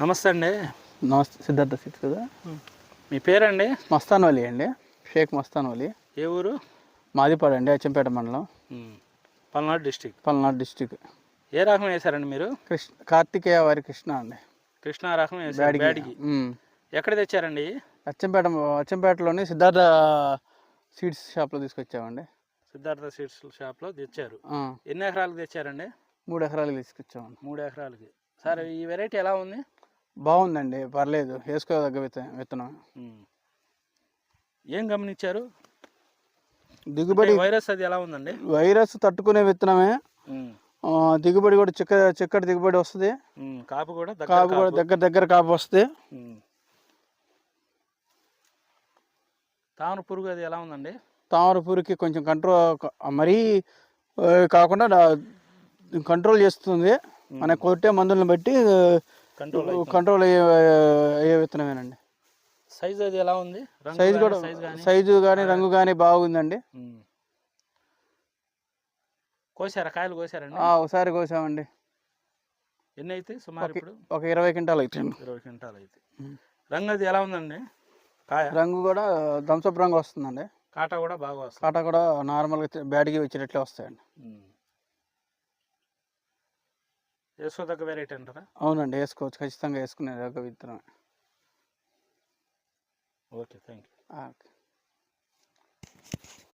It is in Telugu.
నమస్తే అండి. నమస్తే. సిద్ధార్థ సీట్స్ కదా. మీ పేరండి? మస్తాన్ వలి అండి, షేక్ మస్తాన్ వలి. ఏ ఊరు? మాదిపాడు అండి, అచ్చంపేట మండలం, పల్నాడు డిస్టిక్. పల్నాడు డిస్టిక్. ఏ రకం వేశారండి మీరు? కార్తికేయ వారి కృష్ణ అండి. కృష్ణా రకం వేశారు, బ్యాడ్కి. ఎక్కడ తెచ్చారండి? అచ్చంపేటలోని సిద్ధార్థ సీడ్స్ షాప్లో తీసుకొచ్చామండి. సిద్ధార్థ సీడ్స్ షాప్లో తెచ్చారు. ఎన్ని ఎకరాలకు తెచ్చారండి? 3 ఎకరాలకు తీసుకొచ్చామండి. 3 ఎకరాలకి. సరే, ఈ వెరైటీ ఎలా ఉంది? బాగుందండి, పర్లేదు, వేసుకోదగ్గ విత్తనం. ఏం గమనించారు? దిగుబడి వైరస్ అది ఎలా ఉందండి? వైరస్ తట్టుకునే విత్తనమే. దిగుబడి కూడా చిక్కటి దిగుబడి వస్తుంది. కాపు కూడా దగ్గర కాపు వస్తుంది. తామర పురుగు అది ఎలా ఉందండి? తామర పురుగుకి కొంచెం మరీ కాకుండా కంట్రోల్ చేస్తుంది. మన కొట్టే మందులను బట్టి కంట్రోల్ అయ్యే విత్తనమేనండి. సైజు అది ఎలా ఉంది? సైజు కానీ రంగు కానీ బాగుందండి. కోసారా? కాయలు కోసారండి? ఒకసారి కోసామండి. ఎన్ని అయితే సుమారు? ఇప్పుడు ఒక 20 క్వింటాలు అయితే. 20 క్వింటాలు అయితే. రంగు అది ఎలా ఉందండి? కాయ రంగు కూడా థమ్సప్ రంగు వస్తుందండి. కాటా కూడా బాగా వస్తుంది. కాటా కూడా నార్మల్గా బ్యాడ్కి వచ్చేటట్లే వస్తాయండి. వేసుకోదగ్గ వెరైటీ అంటారా? అవునండి, వేసుకోవచ్చు, ఖచ్చితంగా వేసుకునే విత్తనం. Okay, thank you.